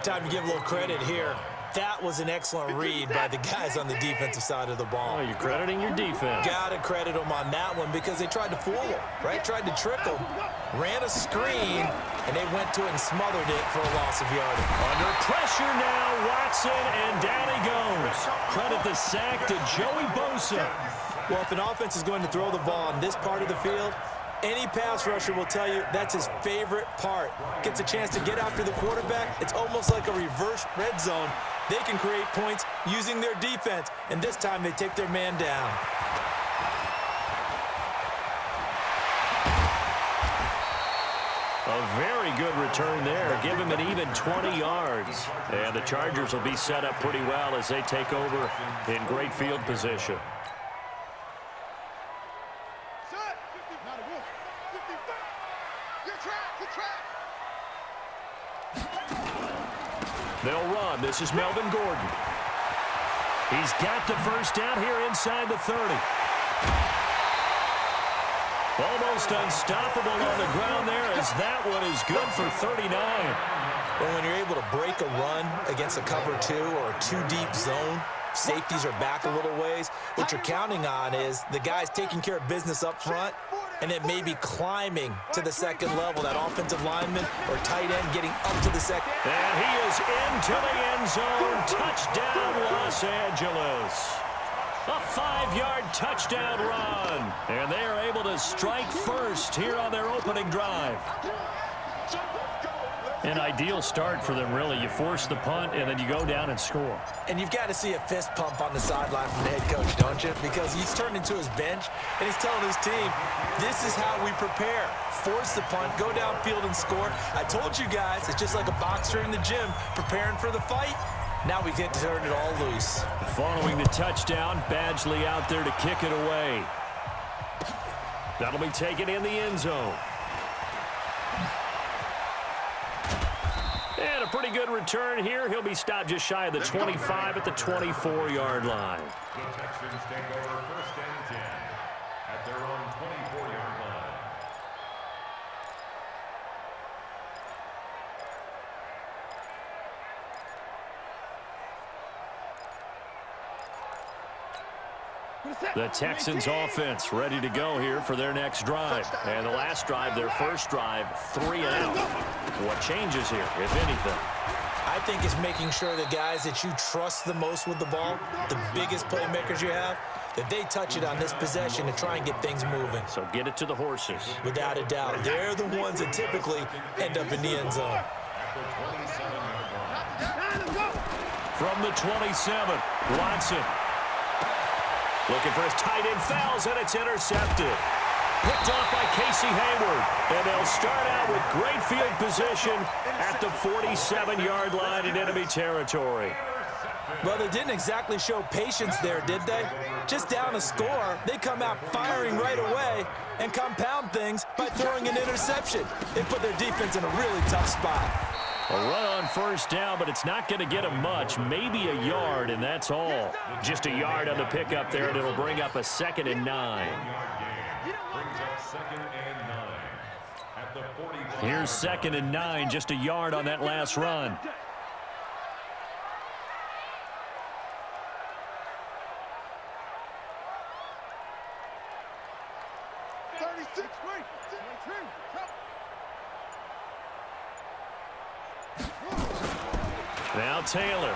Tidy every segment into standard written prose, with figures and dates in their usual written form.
Time to give a little credit here. That was an excellent read by the guys on the defensive side of the ball. Oh, you're crediting your defense. Got to credit them on that one because they tried to fool him, right? Tried to trick him. Ran a screen, and they went to it and smothered it for a loss of yardage. Under pressure now, Watson, and down he goes. Credit the sack to Joey Bosa. Well, if an offense is going to throw the ball in this part of the field, any pass rusher will tell you that's his favorite part. Gets a chance to get after the quarterback. It's almost like a reverse red zone. They can create points using their defense, and this time they take their man down. A very good return there. Give him an even 20 yards. And the Chargers will be set up pretty well as they take over in great field position. They'll run. This is Melvin Gordon. He's got the first down here inside the 30. Almost unstoppable on the ground there as that one is good for 39. Well, when you're able to break a run against a cover 2 or a 2-deep zone, safeties are back a little ways. What you're counting on is the guys taking care of business up front and then maybe climbing to the second level, that offensive lineman or tight end getting up to the second. And he is into the end zone. Touchdown, Los Angeles. A 5-yard touchdown run. And they are able to strike first here on their opening drive. An ideal start for them, really. You force the punt, and then you go down and score. And you've got to see a fist pump on the sideline from the head coach, don't you? Because he's turned into his bench, and he's telling his team, this is how we prepare. Force the punt, go downfield and score. I told you guys, it's just like a boxer in the gym preparing for the fight. Now we get to turn it all loose. Following the touchdown, Badgley out there to kick it away. That'll be taken in the end zone. And a pretty good return here. He'll be stopped just shy of the 25 at the 24-yard line. The Texans take over 1st and 10 at their own 24-yard line. The Texans offense ready to go here for their next drive. And the last drive, their first drive, 3 and out. What changes here, if anything? I think it's making sure the guys that you trust the most with the ball, the biggest playmakers you have, that they touch it on this possession to try and get things moving. So get it to the horses. Without a doubt. They're the ones that typically end up in the end zone. From the 27, Watson. Looking for his tight end, fouls, and it's intercepted. Picked off by Casey Hayward. And they'll start out with great field position at the 47-yard line in enemy territory. Well, they didn't exactly show patience there, did they? Just down a score, they come out firing right away and compound things by throwing an interception. They put their defense in a really tough spot. A run on first down, but it's not going to get him much. Maybe a yard, and that's all. Just a yard on the pickup there, and it'll bring up a 2nd and 9. Here's 2nd and 9, just a yard on that last run. Now Taylor.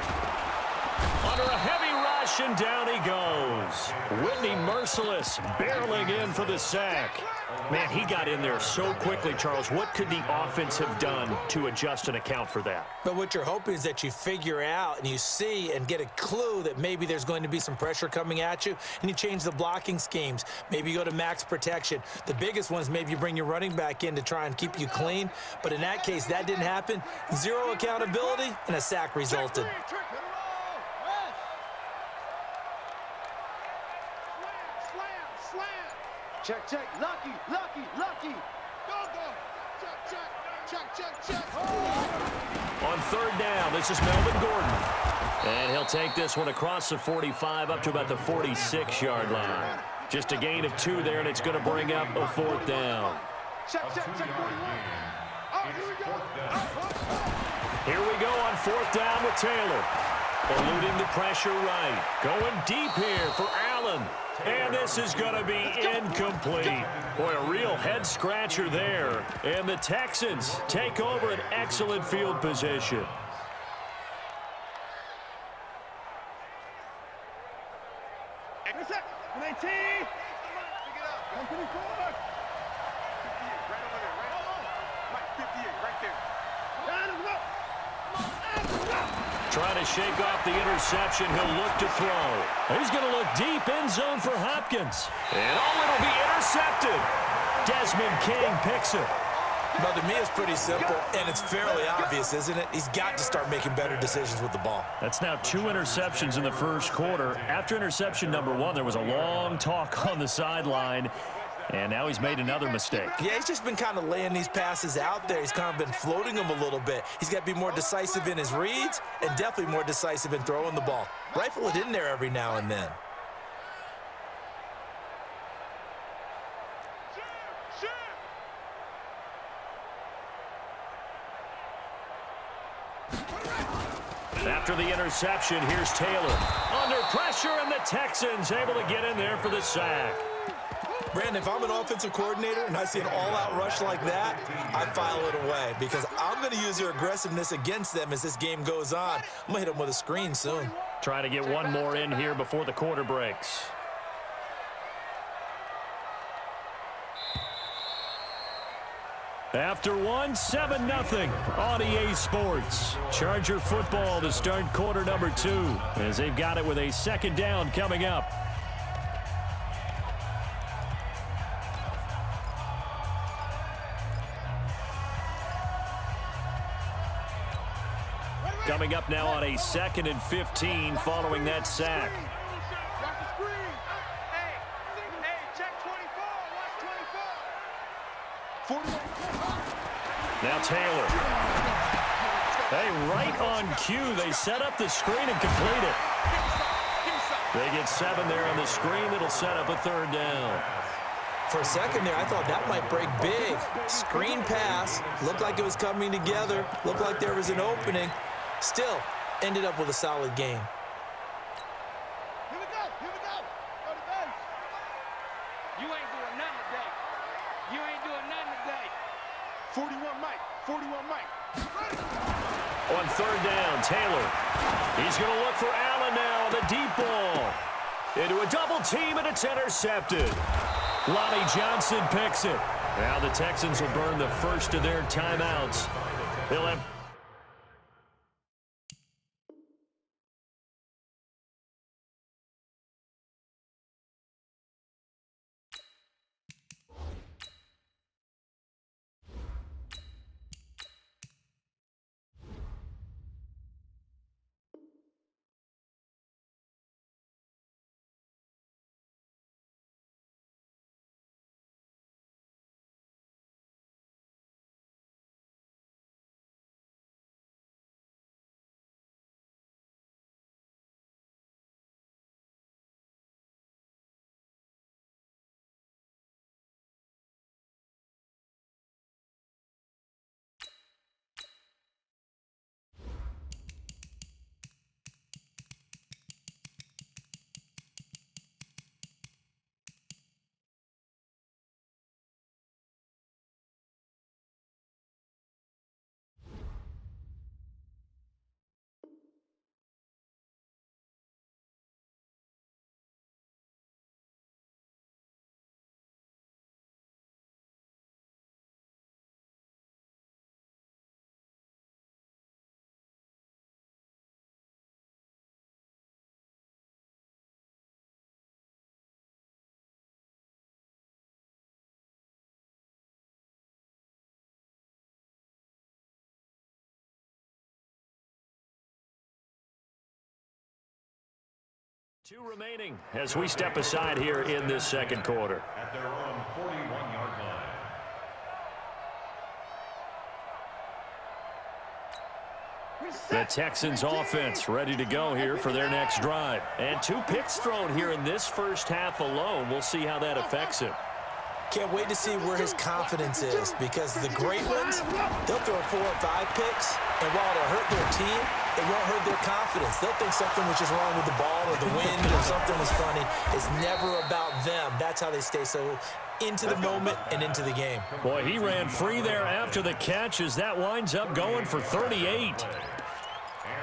Under a heavy rush, and down he goes. Whitney Merciless barreling in for the sack. Man, he got in there so quickly, Charles. What could the offense have done to adjust and account for that? But what you're hoping is that you figure out and you see and get a clue that maybe there's going to be some pressure coming at you, and you change the blocking schemes. Maybe you go to max protection. The biggest one is maybe you bring your running back in to try and keep you clean. But in that case, that didn't happen. Zero accountability, and a sack resulted. Check, check, lucky, lucky, lucky. Go, go. Check, check, check, check, check. Oh. On 3rd down, this is Melvin Gordon. And he'll take this one across the 45 up to about the 46-yard line. Just a gain of 2 there, and it's going to bring up a 4th down. Check, check, check, 41. Oh, here we go. Here we go on 4th down with Taylor. Eluding the pressure right. Going deep here for Allen. And this is going to be incomplete. Boy, a real head-scratcher there. And the Texans take over an excellent field position. Trying to shake off the interception. He'll look to throw. He's going to look deep end zone for Hopkins. And it'll be intercepted. Desmond King picks it. Well, to me, it's pretty simple, and it's fairly obvious, isn't it? He's got to start making better decisions with the ball. That's now 2 interceptions in the first quarter. After interception number 1, there was a long talk on the sideline, and now he's made another mistake. Yeah, he's just been kind of laying these passes out there. He's kind of been floating them a little bit. He's got to be more decisive in his reads and definitely more decisive in throwing the ball. Rifle it in there every now and then. After the interception, here's Taylor. Under pressure, and the Texans able to get in there for the sack. Brandon, if I'm an offensive coordinator and I see an all-out rush like that, I file it away because I'm going to use their aggressiveness against them as this game goes on. I'm going to hit them with a screen soon. Trying to get one more in here before the quarter breaks. After one, 7-0 on EA Sports. Charger football to start quarter number 2 as they've got it with a 2nd down coming up. Coming up now on a 2nd and 15 following that sack. Now Taylor. Hey, right on cue. They set up the screen and complete it. They get 7 there on the screen. It'll set up a 3rd down. For a second there, I thought that might break big. Screen pass. Looked like it was coming together. Looked like there was an opening. Still, ended up with a solid game. Here we go. Go to base. You ain't doing nothing today. You ain't doing nothing today. 41 Mike. 41 Mike. On 3rd down, Taylor. He's going to look for Allen now on the deep ball. Into a double team, and it's intercepted. Lonnie Johnson picks it. Now the Texans will burn the first of their timeouts. They'll have... Two remaining as we step aside here in this 2nd quarter. At their own 41-yard line. The Texans offense ready to go here for their next drive. And 2 picks thrown here in this first half alone. We'll see how that affects it. Can't wait to see where his confidence is, because the great ones, they'll throw 4 or 5 picks, and while it'll hurt their team, it won't hurt their confidence. They'll think something was just wrong with the ball or the wind or something was funny. It's never about them. That's how they stay so into the moment and into the game. Boy, he ran free there after the catch as that winds up going for 38. And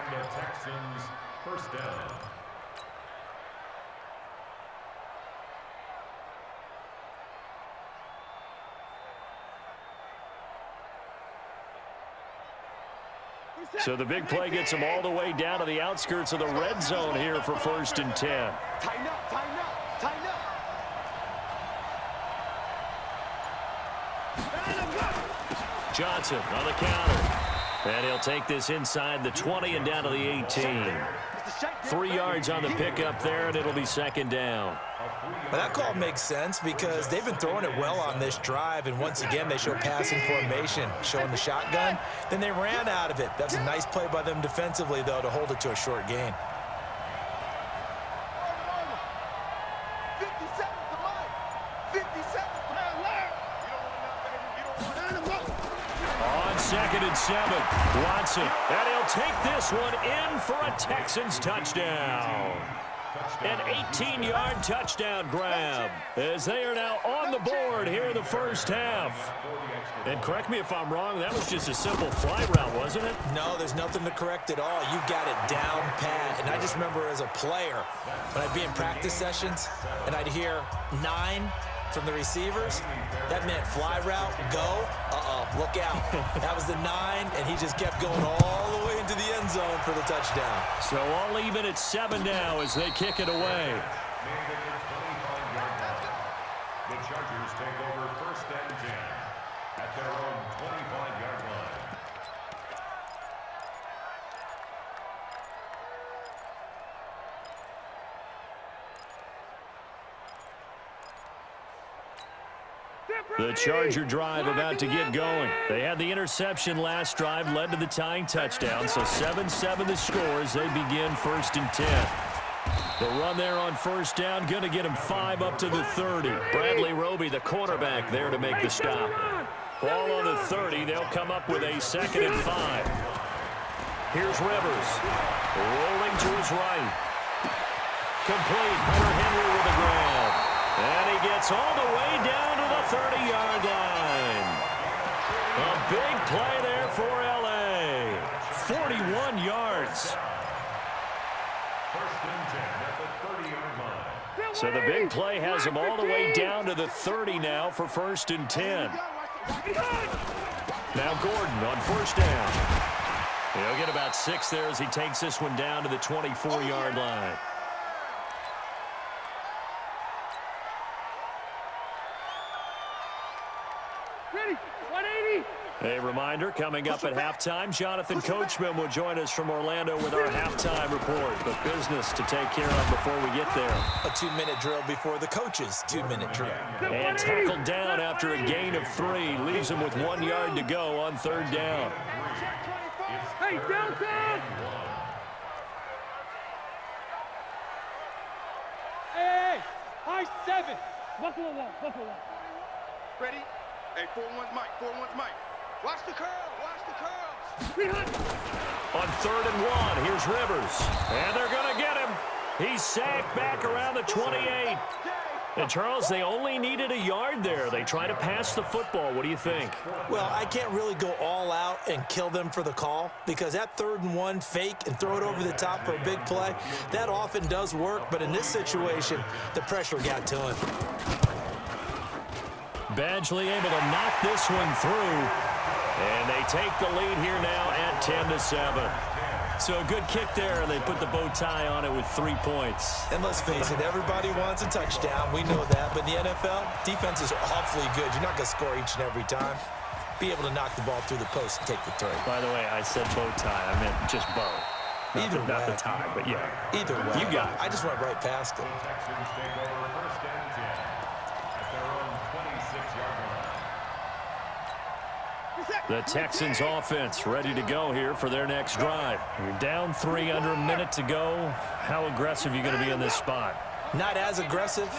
the Texans first down. So the big play gets him all the way down to the outskirts of the red zone here for 1st and 10. Tighten up, tighten up, tighten up. Johnson on the counter. And he'll take this inside the 20 and down to the 18. 3 yards on the pickup there, and it'll be 2nd down. Well, that call makes sense because they've been throwing it well on this drive, and once again they show passing formation, showing the shotgun. Then they ran out of it. That's a nice play by them defensively, though, to hold it to a short gain. 57 to mine. 57 pound left. You don't want that, baby. You don't want that. On 2nd and 7, Watson, and he'll take this one in for a Texans touchdown. An 18-yard touchdown grab as they are now on the board here in the first half. And correct me if I'm wrong, that was just a simple fly route, wasn't it? No, there's nothing to correct at all. You got it down pat. And I just remember as a player, when I'd be in practice sessions and I'd hear 9 from the receivers, that meant fly route, go, look out. That was the 9, and he just kept going all the way into the end zone for the touchdown. So all even at 7 now as they kick it away. The Chargers take over 1st and 10 at their own 25-yard line. The Charger drive about to get going. They had the interception last drive, led to the tying touchdown. So 7-7 the score as they begin 1st and 10. The run there on 1st down, going to get him 5 up to the 30. Bradley Roby, the quarterback, there to make the stop. Ball on the 30. They'll come up with a 2nd and 5. Here's Rivers. Rolling to his right. Complete. Hunter Henry with the grab. And he gets all the way down to the 30-yard line. A big play there for L.A. 41 yards. 1st and 10 at the 30-yard line. So the big play has him all the way down to the 30 now for 1st and 10. Now Gordon on 1st down. He'll get about 6 there as he takes this one down to the 24-yard line. A reminder, coming up at halftime, Jonathan Coachman will join us from Orlando with our halftime report. But business to take care of before we get there. A 2-minute drill before the coach's 2-minute drill. And tackled down after a gain of 3. Leaves him with 1 yard to go on 3rd down. Hey, downtown! Hey, high 7. Buffalo 1, Buffalo 1. Ready? Hey, 4-1's Mike, 4-1's Mike. Watch the curl, watch the curls. On 3rd and 1, here's Rivers. And they're going to get him. He's sacked back around the 28. And, Charles, they only needed a yard there. They try to pass the football. What do you think? Well, I can't really go all out and kill them for the call because that 3rd and 1 fake and throw it over the top for a big play, that often does work. But in this situation, the pressure got to him. Badgley able to knock this one through. And they take the lead here now at 10-7. So a good kick there, and they put the bow tie on it with 3 points. And let's face it, everybody wants a touchdown. We know that. But in the NFL, defenses are awfully good. You're not going to score each and every time. Be able to knock the ball through the post and take the throw. By the way, I said bow tie. I meant just bow. Not the tie, but yeah. Either way. You got it. I just went right past it. Texans take over 1st and 10 at their own 26-yard line. The Texans offense ready to go here for their next drive. You're down 3 under a minute to go. How aggressive are you going to be in this spot? Not as aggressive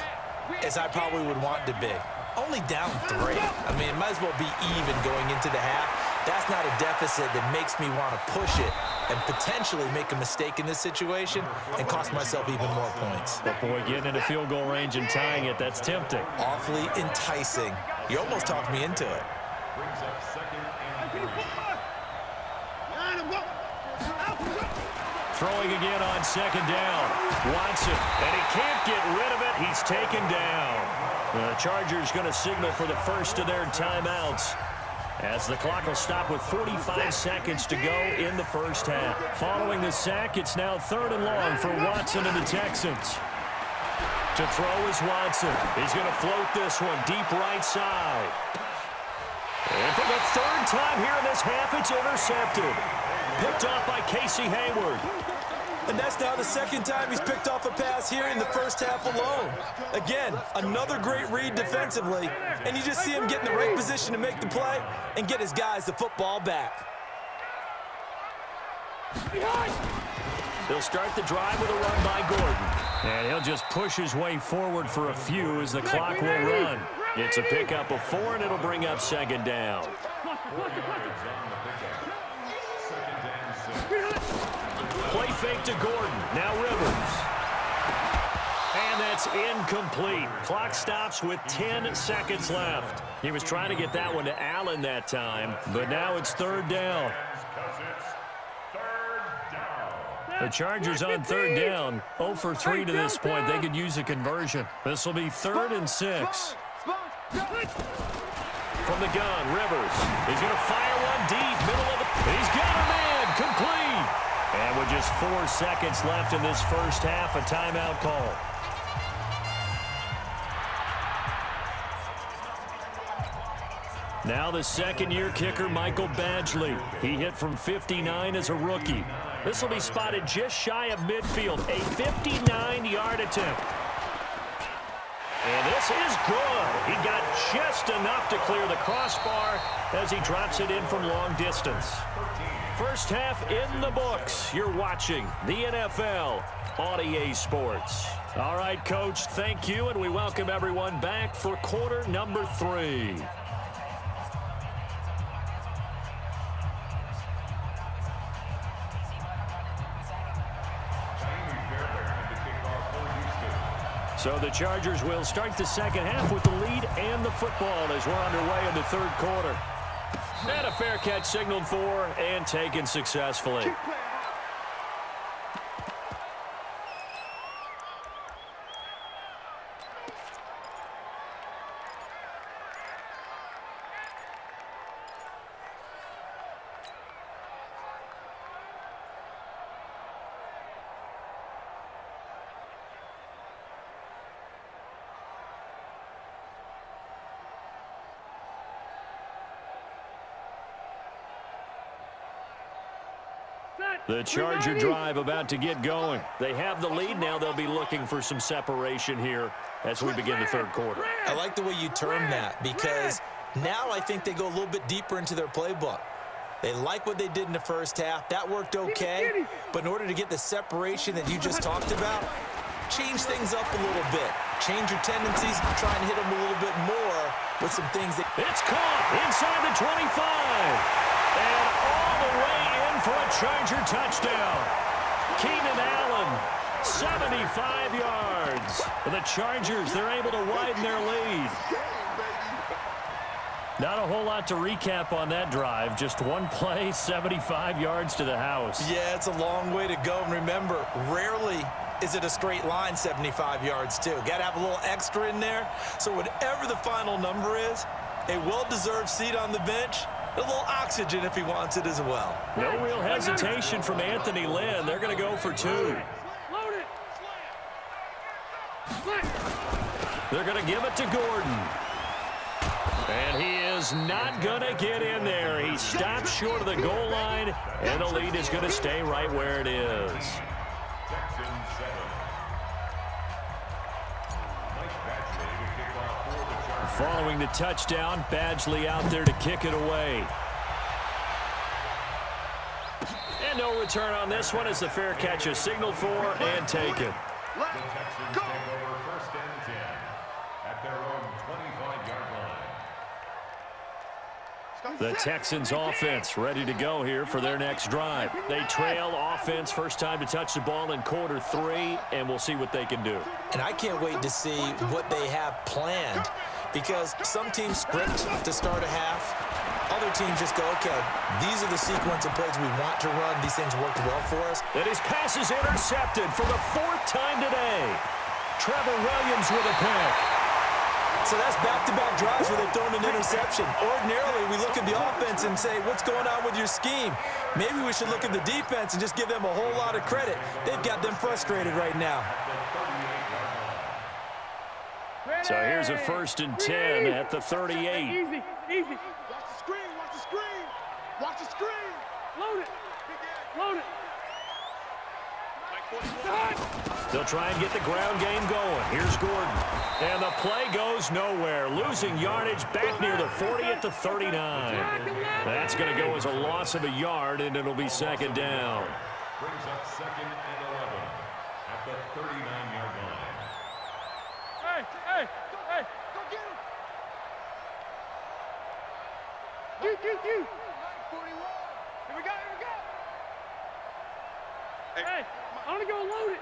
as I probably would want to be. Only down 3. I mean, it might as well be even going into the half. That's not a deficit that makes me want to push it and potentially make a mistake in this situation and cost myself even more points. But boy, getting into field goal range and tying it, that's tempting. Awfully enticing. You almost talked me into it. Brings up second and 3. Throwing again on second down. Watson, and he can't get rid of it. He's taken down. The Chargers going to signal for the first of their timeouts, as the clock will stop with 45 seconds to go in the first half. Following the sack, it's now 3rd and long for Watson and the Texans. To throw is Watson. He's going to float this one deep right side. And for the 3rd time here in this half, it's intercepted. Picked off by Casey Hayward. And that's now the 2nd time he's picked off a pass here in the first half alone. Again, another great read defensively, and you just see him get in the right position to make the play and get his guys the football back. They'll start the drive with a run by Gordon. And he'll just push his way forward for a few as the clock will run. It's a pickup of 4, and it'll bring up 2nd down. Play fake to Gordon. Now Rivers. And that's incomplete. Clock stops with 10 seconds left. He was trying to get that one to Allen that time, but now it's 3rd down. The Chargers on 3rd down. 0 for 3 to this point. They could use a conversion. This will be 3rd and 6. From the gun, Rivers. He's going to fire one deep, middle of the... He's got a man, complete. And with just 4 seconds left in this first half, a timeout call. Now the 2nd-year kicker, Michael Badgley. He hit from 59 as a rookie. This will be spotted just shy of midfield, a 59-yard attempt. And this is good. He got just enough to clear the crossbar as he drops it in from long distance. First half in the books. You're watching the NFL on EA Sports. All right, Coach, thank you, and we welcome everyone back for quarter number 3. So the Chargers will start the second half with the lead and the football as we're underway in the 3rd quarter. And a fair catch signaled for and taken successfully. The Charger drive about to get going. They have the lead. Now they'll be looking for some separation here as we begin the 3rd quarter. I like the way you term that, because now I think they go a little bit deeper into their playbook. They like what they did in the first half. That worked okay. But in order to get the separation that you just talked about, change things up a little bit. Change your tendencies, try and hit them a little bit more with some things that... It's caught inside the 25. And all the way in for a Charger touchdown. Keenan Allen, 75 yards. The Chargers, they're able to widen their lead. Not a whole lot to recap on that drive. Just one play, 75 yards to the house. Yeah, it's a long way to go. And remember, rarely is it a straight line 75 yards, too. Got to have a little extra in there. So whatever the final number is, a well-deserved seat on the bench, a little oxygen if he wants it as well. No real hesitation from Anthony Lynn. They're going to go for 2. They're going to give it to Gordon. And he is not going to get in there. He stops short of the goal line, and the lead is going to stay right where it is. Following the touchdown, Badgley out there to kick it away. And no return on this one as the fair catch is signaled for and taken. The Texans take over 1st and 10 at their own 25-yard line. The Texans offense ready to go here for their next drive. They trail offense first time to touch the ball in quarter 3, and we'll see what they can do. And I can't wait to see what they have planned, because some teams script to start a half. Other teams just go, okay, these are the sequence of plays we want to run. These things worked well for us. And his pass is intercepted for the 4th time today. Trevor Williams with a pick. So that's back-to-back drives where they've thrown an interception. Ordinarily, we look at the offense and say, what's going on with your scheme? Maybe we should look at the defense and just give them a whole lot of credit. They've got them frustrated right now. So here's a 1st and 10 at the 38. Easy, easy. Watch the screen, watch the screen. Watch the screen. Load it. Load it. They'll try and get the ground game going. Here's Gordon. And the play goes nowhere. Losing yardage back near the 40 at the 39. That's going to go as a loss of a yard, and it'll be 2nd down. Brings up 2nd and 11 at the 39-yard line. Hey, go get him. Q. Here we go. Hey, I want to go load it.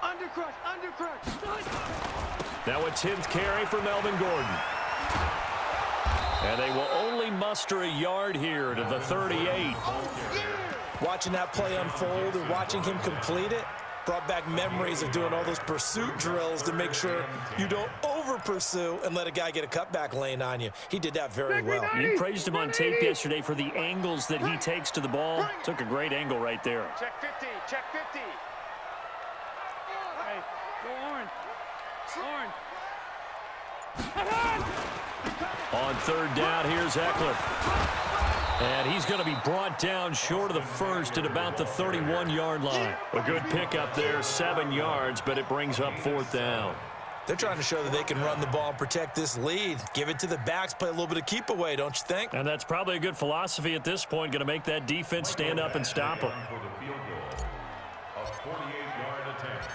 Undercrush. Now a 10th carry for Melvin Gordon. And they will only muster a yard here to the 38. Watching that play unfold and watching him complete it brought back memories of doing all those pursuit drills to make sure you don't over-pursue and let a guy get a cutback lane on you. He did that very well. You praised him on tape yesterday for the angles that he takes to the ball. Took a great angle right there. Check 50. Hey, go Orange. On 3rd down, here's Eckler. And he's going to be brought down short of the 1st at about the 31-yard line. A good pickup there, 7 yards, but it brings up 4th down. They're trying to show that they can run the ball and protect this lead. Give it to the backs, play a little bit of keep away, don't you think? And that's probably a good philosophy at this point, going to make that defense stand up and stop them. For the field goal, a 48-yard attempt.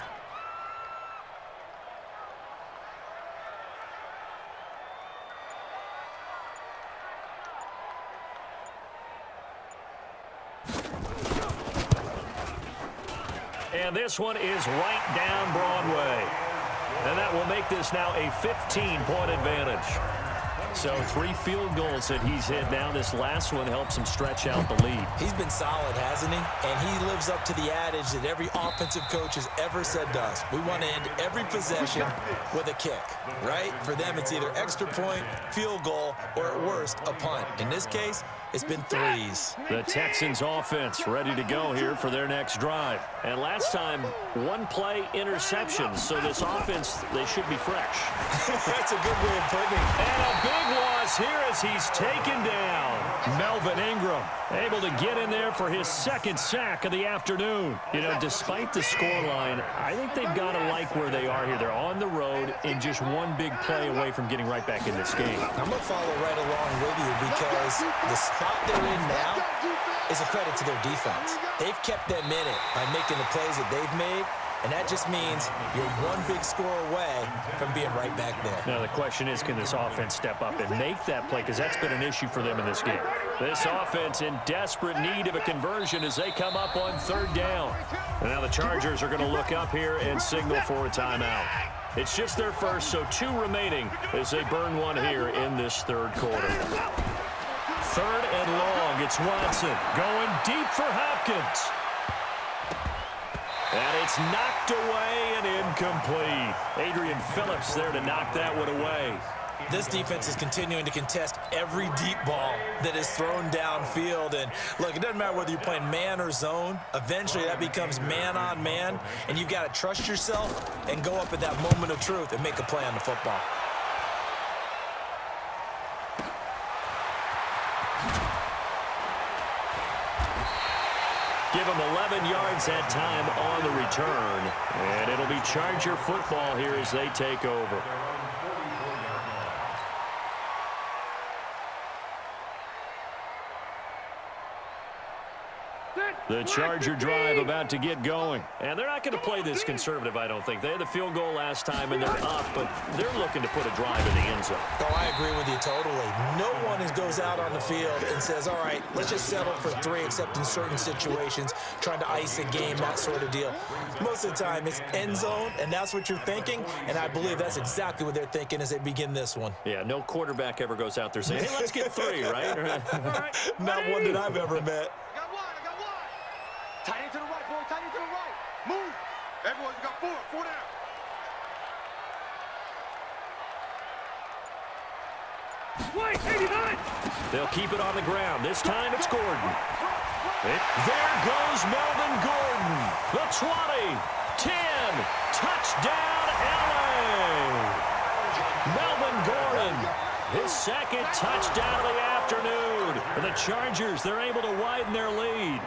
And this one is right down Broadway. And that will make this now a 15-point advantage. So 3 field goals that he's hit now. This last one helps him stretch out the lead. He's been solid, hasn't he? And he lives up to the adage that every offensive coach has ever said to us. We want to end every possession with a kick, right? For them, it's either extra point, field goal, or at worst, a punt. In this case, it's been 3s. The Texans offense ready to go here for their next drive. And last time, 1-play interception. So this offense, they should be fresh. That's a good way of putting it. And a big loss here as he's taken down. Melvin Ingram able to get in there for his 2nd sack of the afternoon. You know, despite the scoreline, I think they've got to like where they are here. They're on the road and just one big play away from getting right back in this game. I'm going to follow right along with you because the spot they're in now is a credit to their defense. They've kept them in it by making the plays that they've made. And that just means you're one big score away from being right back there. Now, the question is, can this offense step up and make that play? Because that's been an issue for them in this game. This offense in desperate need of a conversion as they come up on 3rd down. And now the Chargers are going to look up here and signal for a timeout. It's just their first, so 2 remaining as they burn one here in this 3rd quarter. 3rd and long. It's Watson going deep for Hopkins. And it's knocked away and incomplete. Adrian Phillips there to knock that one away. This defense is continuing to contest every deep ball that is thrown downfield. And look, it doesn't matter whether you're playing man or zone. Eventually that becomes man on man. And you've got to trust yourself and go up at that moment of truth and make a play on the football. Give them 11 yards that time on the return. And it'll be Charger football here as they take over. The Charger drive about to get going. And they're not going to play this conservative, I don't think. They had the field goal last time, and they're up, but they're looking to put a drive in the end zone. Oh, I agree with you totally. No one goes out on the field and says, all right, let's just settle for 3, except in certain situations, trying to ice a game, that sort of deal. Most of the time, it's end zone, and that's what you're thinking, and I believe that's exactly what they're thinking as they begin this one. Yeah, no quarterback ever goes out there saying, hey, let's get 3, right? Not one that I've ever met. Tight end to the right, boy. Tight end to the right. Move. Everyone's got 4. 4 down. Wait, 89. They'll keep it on the ground. This time it's Gordon. There goes Melvin Gordon. The 20, 10, touchdown LA. Melvin Gordon, his second touchdown of the afternoon. For the Chargers, they're able to widen their lead.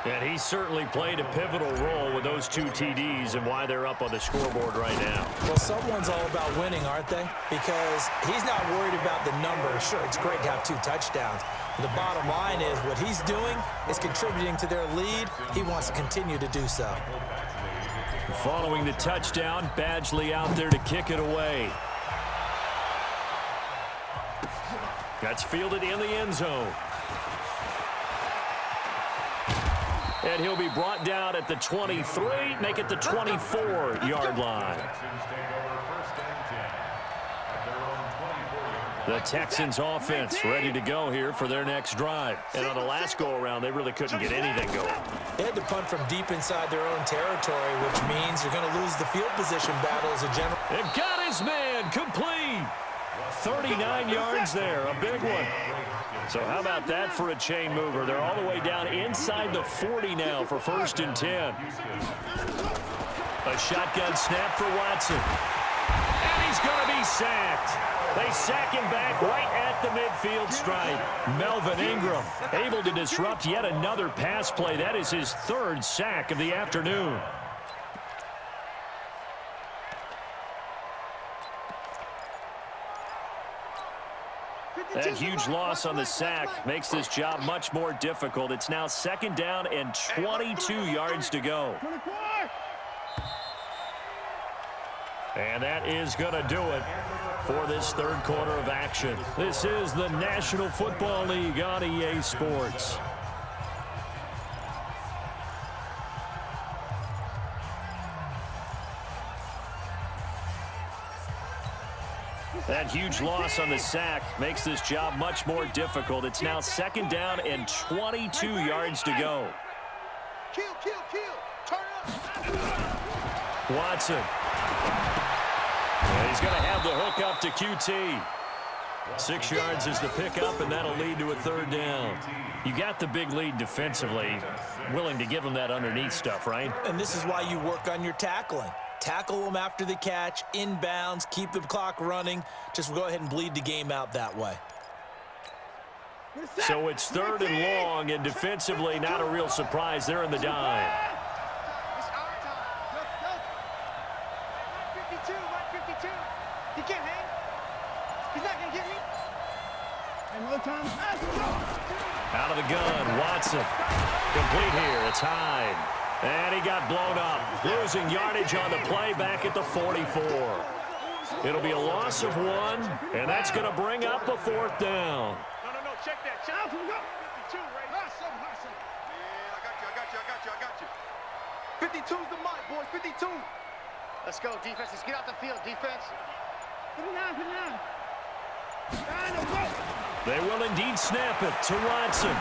And he certainly played a pivotal role with those 2 TDs and why they're up on the scoreboard right now. Well, someone's all about winning, aren't they? Because he's not worried about the number. Sure, it's great to have 2 touchdowns. But the bottom line is what he's doing is contributing to their lead. He wants to continue to do so. Following the touchdown, Badgley out there to kick it away. That's fielded in the end zone. And he'll be brought down at the 23, make it the 24-yard line. The Texans offense ready to go here for their next drive. And on the last go-around, they really couldn't get anything going. They had to punt from deep inside their own territory, which means you're going to lose the field position battle as a general. And got his man complete. 39 yards there, a big one. So how about that for a chain mover? They're all the way down inside the 40 now for 1st and 10. A shotgun snap for Watson. And he's going to be sacked. They sack him back right at the midfield stripe. Melvin Ingram able to disrupt yet another pass play. That is his 3rd sack of the afternoon. That huge loss on the sack makes this job much more difficult. It's now 2nd down and 22 yards to go. And that is going to do it for this 3rd quarter of action. This is the National Football League on EA Sports. That huge loss on the sack makes this job much more difficult. It's now 2nd down and 22 yards to go. Kill. Turn up. Watson. And he's going to have the hook up to QT. 6 yards is the pickup, and that'll lead to a 3rd down. You got the big lead defensively. Willing to give them that underneath stuff, right? And this is why you work on your tackling. Tackle them after the catch, inbounds, keep the clock running. Just go ahead and bleed the game out that way. So it's 3rd and long, and defensively, not a real surprise. They're in the dime. It's our time. Go. 152. He can't hang. He's not going to get me. And no time. Out of the gun, Watson. Complete here. It's Hyde. And he got blown up. Losing yardage on the play back at the 44. It'll be a loss of 1, and that's going to bring up a 4th down. No. Check that. 52, right? Hustle. Yeah, I got you. 52's the mic, boys. 52. Let's go, defense. Let's get out the field, defense. Put it down. They will indeed snap it to Watson.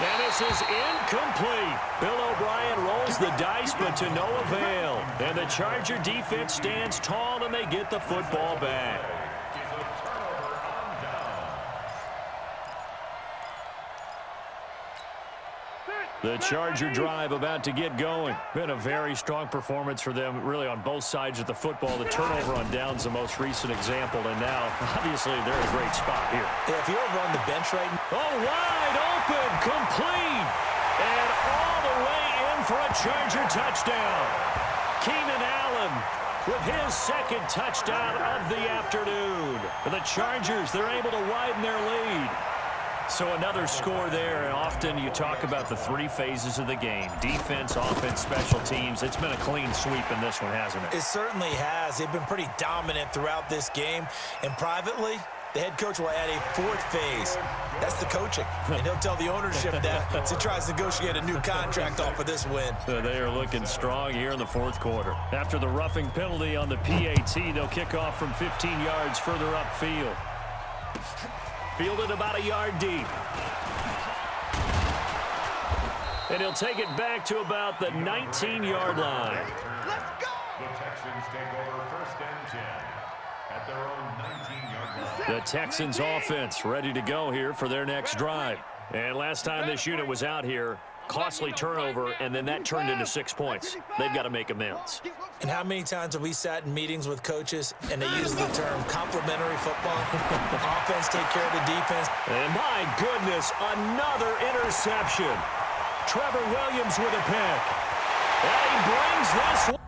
And this is incomplete. Bill O'Brien rolls the dice, but to no avail. And the Charger defense stands tall, and they get the football back. The Charger drive about to get going. Been a very strong performance for them, really on both sides of the football. The turnover on downs the most recent example, and now, obviously, they're in a great spot here. Yeah, if you're over on the bench right now. Oh, wide open, complete, and all the way in for a Charger touchdown. Keenan Allen with his 2nd touchdown of the afternoon. For the Chargers, they're able to widen their lead. So another score there, and often you talk about the three phases of the game. Defense, offense, special teams. It's been a clean sweep in this one, hasn't it? It certainly has. They've been pretty dominant throughout this game. And privately, the head coach will add a fourth phase. That's the coaching. And he'll tell the ownership that as he tries to negotiate a new contract off of this win. So they are looking strong here in the fourth quarter. After the roughing penalty on the PAT, they'll kick off from 15 yards further upfield. Fielded about a yard deep. And he'll take it back to about the 19-yard line. Let's go! The Texans take over first and 10 at their own 19-yard line. The Texans offense ready to go here for their next drive. And last time this unit was out here, costly turnover, and then that turned into 6 points. They've got to make amends. And how many times have we sat in meetings with coaches and they use the term complementary football? Offense take care of the defense. And my goodness, another interception. Trevor Williams with a pick. And he brings this one.